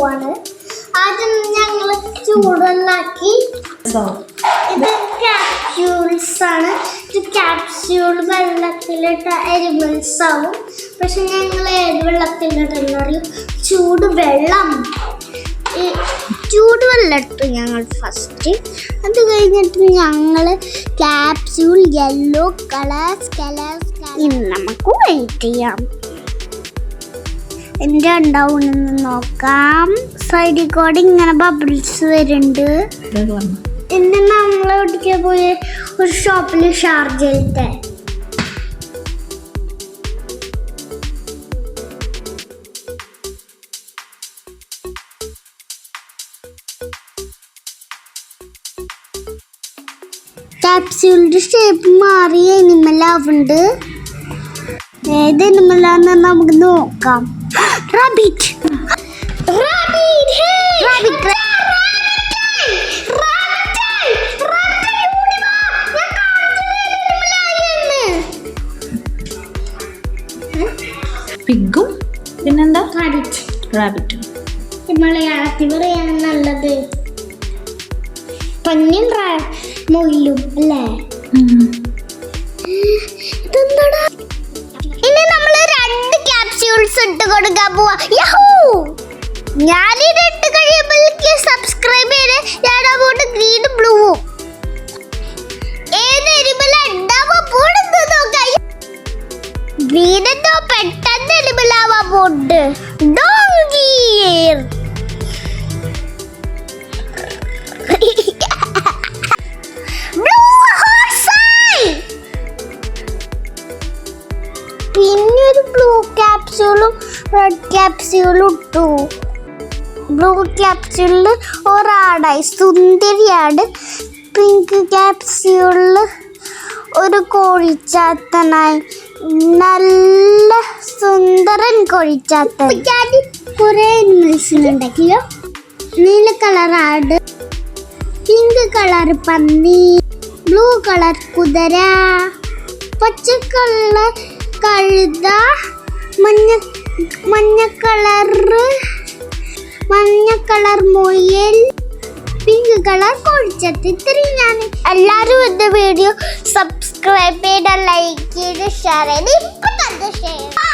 പോവാണ്. ആദ്യം ഞങ്ങൾ ചൂടുവെള്ളാക്കി. ഇത് ക്യാപ്സ്യൂൾസ് ആണ്. ഇത് ക്യാപ്സ്യൂൾ വെള്ളത്തിലിട്ട എരിമൽസ് ആവും. പക്ഷെ ഞങ്ങൾ ഏത് വെള്ളത്തിലിട്ടെന്ന് അറിയും? ചൂടുവെള്ളം ഇട്ടു ഞങ്ങൾ ഫസ്റ്റ്. അത് കഴിഞ്ഞിട്ട് ഞങ്ങൾ ക്യാപ്സ്യൂൾ യെല്ലോ കളേഴ്സ് നമുക്ക് വെയിറ്റ് ചെയ്യാം. എന്താ ഉണ്ടാവുമെന്ന് നോക്കാം. സൈഡിൽ കൂടെ ഇങ്ങനെ ബബിൾസ് വരുന്നുണ്ട്. ഇന്ന് നമ്മൾ ഒട്ടിക്കാൻ പോയ ഒരു ഷോപ്പിൽ ഷാർജയിലത്തെ ക്യാപ്സ്യൂളിന്റെ ഷേപ്പ് മാറി എനിമലാവുണ്ട്. ഏത് എനിമലാന്ന് നമുക്ക് നോക്കാം. റാബിറ്റ് പിഗും പിന്നെന്താ റാബിറ്റും. മലയാളത്തിൽ പറയാൻ നല്ലത് പന്നിയും മൊയിലും അല്ലേ? ഇതെന്താടാ? ഇനി നമ്മൾ 2 ക്യാപ്സ്യൂൾസ് ഇട്ട് കൊടുക്കാൻ പോവാ. ഞാനിത് ഇട്ട് കഴിയുമ്പോഴേക്ക് സബ്സ്ക്രൈബ് ചെയ്ത് ഞാൻ അങ്ങോട്ട് ഗ്രീൻ ബ്ലൂവും ഏത് എരിമല ഉണ്ടാവാൻ പോണെന്ന് നോക്കാം. ഗ്രീൻ എന്തോ പെട്ടെന്ന് എരിമലാവാൻ പോണ്ട്. പിന്നെ ഒരു ബ്ലൂ ക്യാപ്സ്യൂളും റെഡ് ക്യാപ്സ്യൂളും ഇട്ടു. ബ്ലൂ ക്യാപ്സ്യൂളിൽ ഒരാടായി സുന്ദരിയാട്. പിങ്ക് ക്യാപ്സ്യൂളിൽ ഒരു കോഴിച്ചാത്തനായി നല്ല സുന്ദരൻ കോഴിച്ചാത്തൻ. കുറെ ഉണ്ടാക്കിയോ. നീല കളർ ആട്, പിങ്ക് കളർ പന്നി, ബ്ലൂ കളർ കുതിര, പച്ച കളർ കഴുത, മഞ്ഞ കളർ മുയൽ, പിങ്ക് കളർ കോഴിച്ചത്ത്. ഇത്രയും ഞാൻ. എല്ലാവരും എൻ്റെ വീഡിയോ സബ്സ്ക്രൈബ് ചെയ്ത് ലൈക്ക് ചെയ്ത് ഷെയർ ചെയ്ത് ഇപ്പം തന്നെ ഷെയർ.